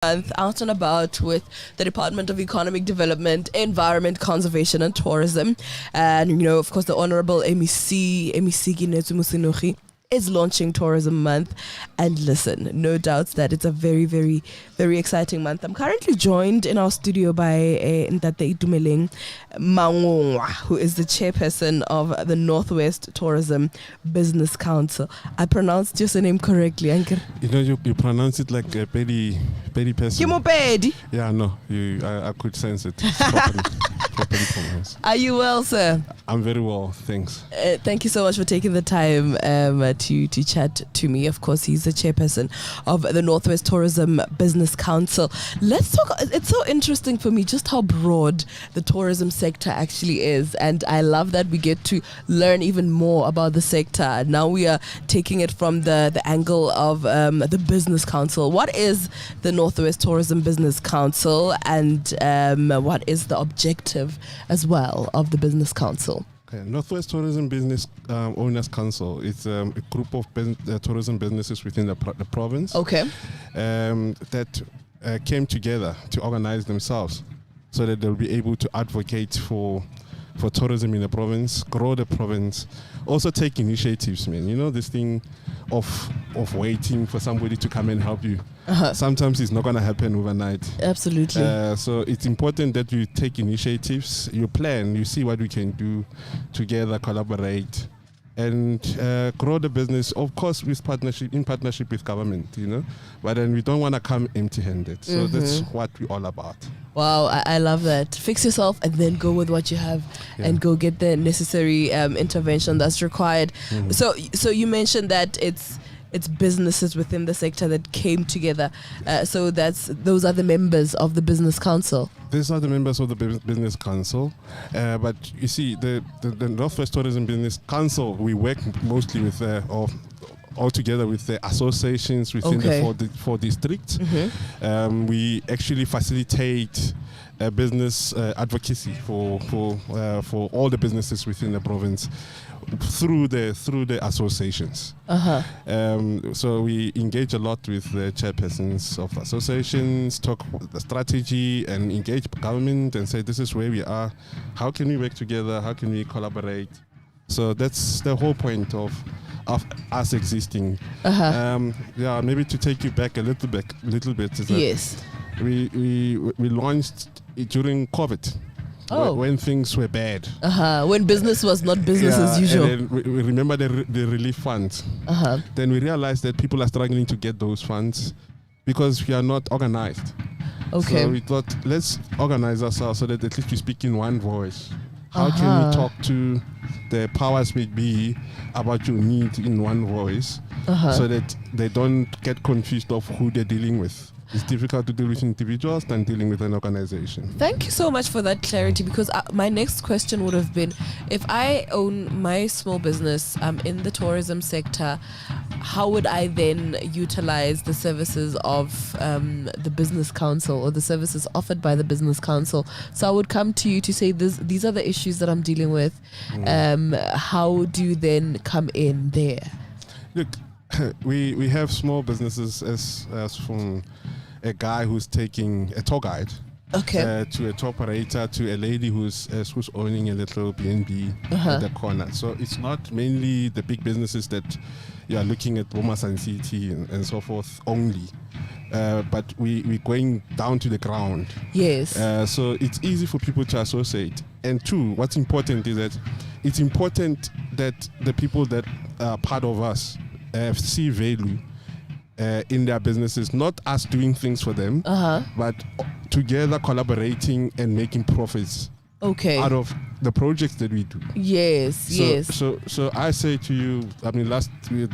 Month out and about with the Department of Economic Development, Environment, Conservation and Tourism. And, of course, the Honorable MEC Kinetsu Musinogi is launching Tourism Month. And listen, no doubts that it's a very, very, very exciting month. I'm currently joined in our studio by Ntate Itumeleng Mangongwa, who is the chairperson of the Northwest Tourism Business Council. I pronounced your surname correctly, Anker. You pronounce it like a petty person. Kimopedi. Yeah, no, I could sense it. Properly pronounced. Are you well, sir? I'm very well, thanks. Thank you so much for taking the time to chat to me. Of course, he's the chairperson of the Northwest Tourism Business Council. Let's talk. It's so interesting for me just how broad the tourism sector actually is, and I love that we get to learn even more about the sector. Now we are taking it from the angle of the Business Council. What is the Northwest Tourism Business Council, and what is the objective as well of the Business Council? Okay. Northwest Tourism Business Owners Council. It's a group of tourism businesses within the province. Okay. That came together to organize themselves so that they'll be able to advocate for tourism in the province, grow the province, also take initiatives, man. You know, this thing of waiting for somebody to come and help you. Sometimes it's not going to happen overnight. Absolutely. So it's important that you take initiatives, you plan, you see what we can do together, collaborate, and grow the business, of course, in partnership with government, But then we don't want to come empty-handed. So that's what we're all about. Wow, I love that. Fix yourself and then go with what you have and go get the necessary intervention that's required. So you mentioned that it's businesses within the sector that came together. So those are the members of the Business Council. These are the members of the Business Council. But you see, the Northwest Tourism Business Council, we work mostly with all together with the associations within the four districts. We actually facilitate business advocacy for all the businesses within the province through the associations. So we engage a lot with the chairpersons of associations, talk the strategy, and engage government and say, this is where we are. How can we work together? How can we collaborate? So that's the whole point of us existing. Maybe to take you back a little bit. Yes. We launched during COVID. When things were bad. When business was not business as usual. And then we remember the relief funds. Then we realized that people are struggling to get those funds because we are not organized. Okay. So we thought, let's organize ourselves so that at least we speak in one voice. How can we talk to the powers may be about your need in one voice so that they don't get confused of who they're dealing with? It's difficult to deal with individuals than dealing with an organization. Thank you so much for that clarity, because my next question would have been, if I own my small business in the tourism sector, how would I then utilize the services of the Business Council or the services offered by the Business Council? So I would come to you to say, these are the issues that I'm dealing with. How do you then come in there? Look, we have small businesses as from a guy who's taking a tour guide to a tour operator to a lady who's owning a little B&B at the corner. So it's not mainly the big businesses that you are looking at, Bomas and City and so forth only. But we're going down to the ground. Yes. So it's easy for people to associate. And two, what's important is that it's important that the people that are part of us see value in their businesses, not us doing things for them, but together collaborating and making profits out of the projects that we do. Yes. So I say to you,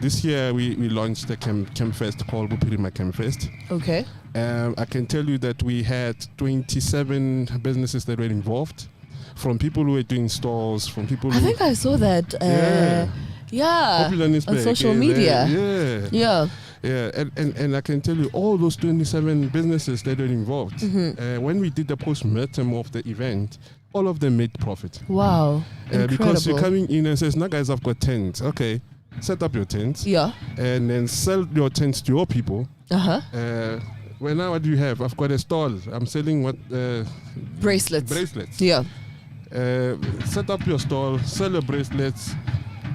this year we launched a campfest called Bupirima Campfest. Okay. I can tell you that we had 27 businesses that were involved, from people who were doing stalls, from people I think I saw that. On social media. And I can tell you, all those 27 businesses that were involved, when we did the post-mortem of the event, all of them made profit. Wow, incredible. Because you're coming in and says, "Now guys, I've got tents." Okay, set up your tents. And then sell your tents to your people. Well, now what do you have? I've got a stall. I'm selling what? Bracelets. Bracelets. Yeah. Set up your stall, sell your bracelets,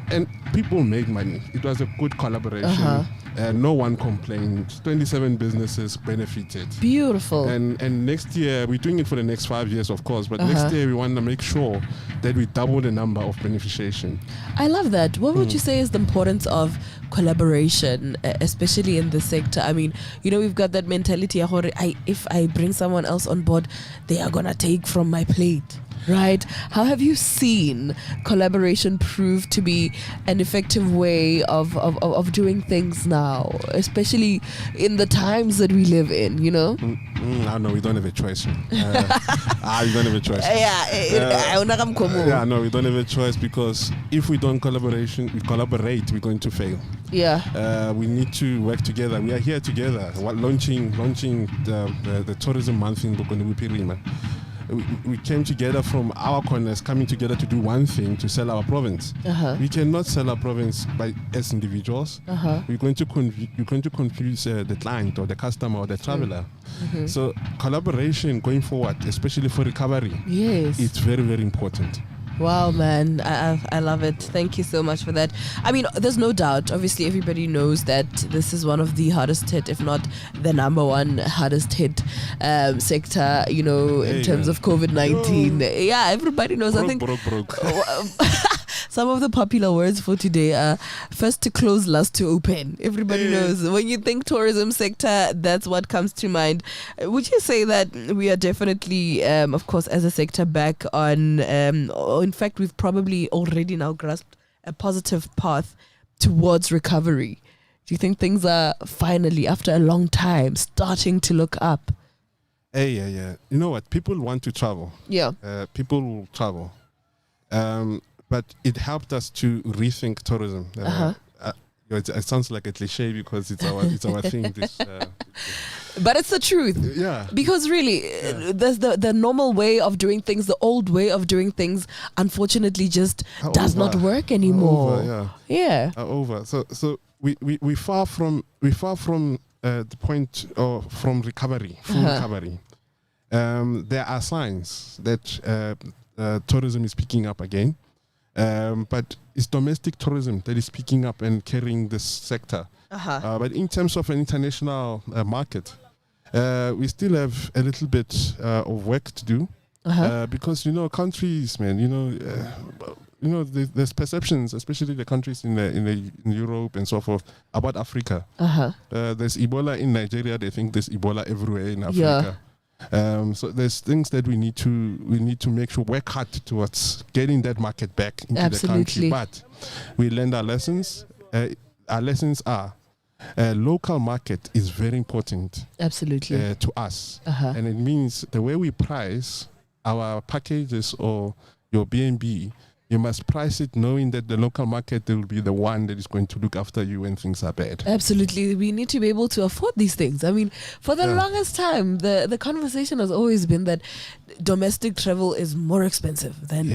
and people made money. It was a good collaboration. No one complained. 27 businesses benefited. Beautiful. And next year, we're doing it for the next 5 years, of course, but next year we want to make sure that we double the number of beneficiation. I love that. What would you say is the importance of collaboration, especially in the sector? I mean, we've got that mentality, if I bring someone else on board, they are going to take from my plate. Right? How have you seen collaboration prove to be an effective way of doing things now, especially in the times that we live in, No, we don't have a choice. We don't have a choice. No, we don't have a choice, because if we don't collaborate, we're going to fail. Yeah. We need to work together. We are here together. Launching the tourism month in Bukonubupirima. We came together from our corners, coming together to do one thing, to sell our province. We cannot sell our province as individuals. We're going to confuse the client or the customer or the traveler. So collaboration going forward, especially for recovery, it's very, very important. Wow, man. I love it. Thank you so much for that. I mean, there's no doubt. Obviously, everybody knows that this is one of the hardest hit, if not the number one hardest hit sector, in terms of COVID-19. Yeah, everybody knows. I think broke. some of the popular words for today are first to close, last to open. Everybody knows. When you think tourism sector, that's what comes to mind. Would you say that we are definitely, of course, as a sector back on, in fact, we've probably already now grasped a positive path towards recovery? Do you think things are finally, after a long time, starting to look up? Yeah. You know what? People want to travel. Yeah. People will travel. But it helped us to rethink tourism. It sounds like a cliche because it's our thing. But it's the truth. Yeah. Because really, there's the normal way of doing things, the old way of doing things, unfortunately, just does not work anymore. Over. So we far from the point of from recovery, full recovery. There are signs that tourism is picking up again. But it's domestic tourism that is picking up and carrying this sector. But in terms of an international market, we still have a little bit of work to do. Because countries, man, there's perceptions, especially the countries in Europe and so forth, about Africa. There's Ebola in Nigeria. They think there's Ebola everywhere in Africa. So there's things that we need to make sure work hard towards getting that market back into the country. But we learned our lessons. Our lessons are local market is very important. Absolutely. To us, and it means the way we price our packages or your B&B. You must price it knowing that the local market will be the one that is going to look after you when things are bad. Absolutely. We need to be able to afford these things. I mean, for the longest time, the conversation has always been that domestic travel is more expensive than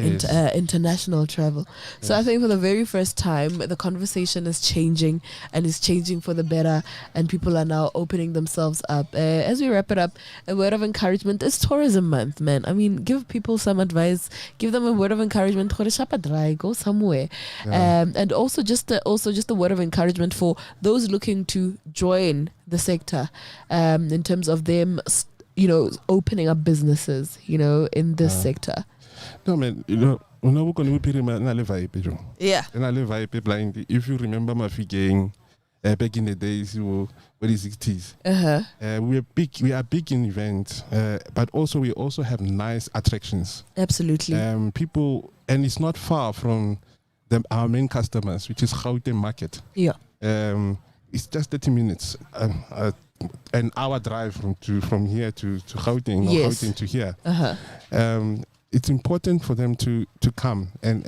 international travel. So I think for the very first time, the conversation is changing and is changing for the better, and people are now opening themselves up. As we wrap it up, a word of encouragement is Tourism Month, man. I mean, give people some advice, give them a word of encouragement. Go somewhere, and also just a word of encouragement for those looking to join the sector, in terms of them, opening up businesses, in this sector. No, man, if you remember Mafi Gang, back in the days, early 60s, we are big in events, but also we also have nice attractions. Absolutely. People, and it's not far from our main customers, which is Gauteng Market. Yeah. It's just 30 minutes, an hour drive from here to Gauteng, or Gauteng to here. It's important for them to come and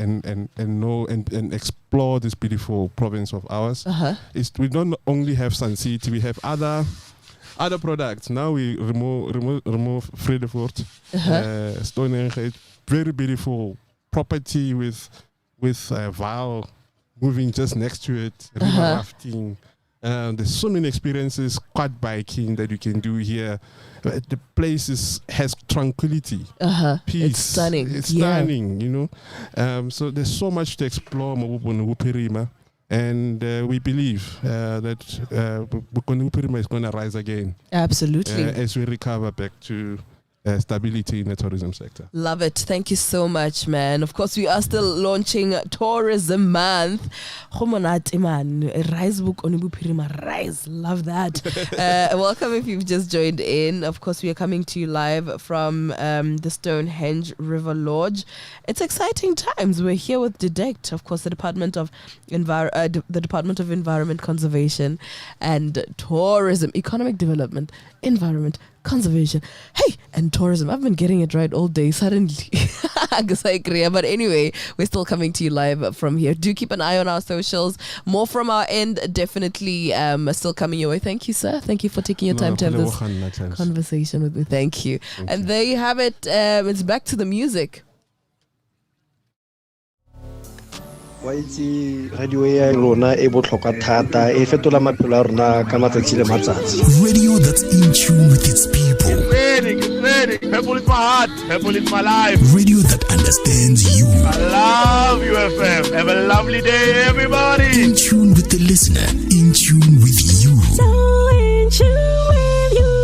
know and explore this beautiful province of ours. We don't only have Sun City, we have other products. Now we remove Vredefort, Stonehenge, very beautiful property with Vaal moving just next to it, river rafting, There's so many experiences, quad biking that you can do here. The place has tranquility, peace. It's stunning. It's stunning, you know. So there's so much to explore, and we believe that Bukonupirima is going to rise again. Absolutely. As we recover back to stability in the tourism sector. Love it. Thank you so much, man. Of course, we are still launching Tourism Month. Rise book Onibupirima Rise. Love that. Welcome if you've just joined in. Of course, we are coming to you live from the Stonehenge River Lodge. It's exciting times. We're here with DEDECT, of course, the Department of Environment Conservation and Tourism, Economic Development, Environment, Conservation, and tourism. I've been getting it right all day suddenly. But anyway, we're still coming to you live from here. Do keep an eye on our socials. More from our end, definitely still coming your way. Thank you, sir. Thank you for taking your time to have this conversation with me. Thank you. And there you have it. It's back to the music. Wa itse radio ya rona e botlhokwa thata e fetola maphelo a rona ka matsatsi le matsatsi. Radio that's in tune with its people. It's raining. People is my heart. People is my life. Radio that understands you. I love you, FM. Have a lovely day, everybody. In tune with the listener. In tune with you. So in tune with you.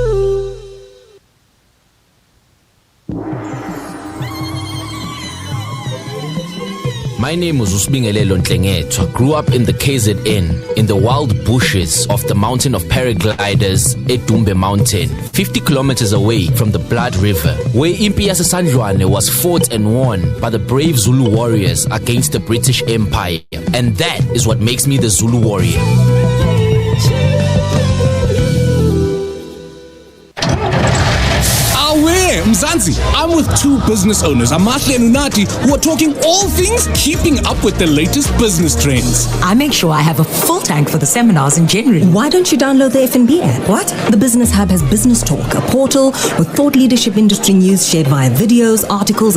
My name was Usbingelelo Ntlengetho. I grew up in the KZN, in the wild bushes of the mountain of paragliders, Edumbe Mountain, 50 kilometers away from the Blood River, where Impi Yasesandlwane was fought and won by the brave Zulu warriors against the British Empire. And that is what makes me the Zulu warrior. Mzansi, I'm with two business owners, Amahle and Unati, who are talking all things keeping up with the latest business trends. I make sure I have a full tank for the seminars in January. Why don't you download the FNB app? What? The Business Hub has Business Talk, a portal with thought leadership industry news shared via videos, articles,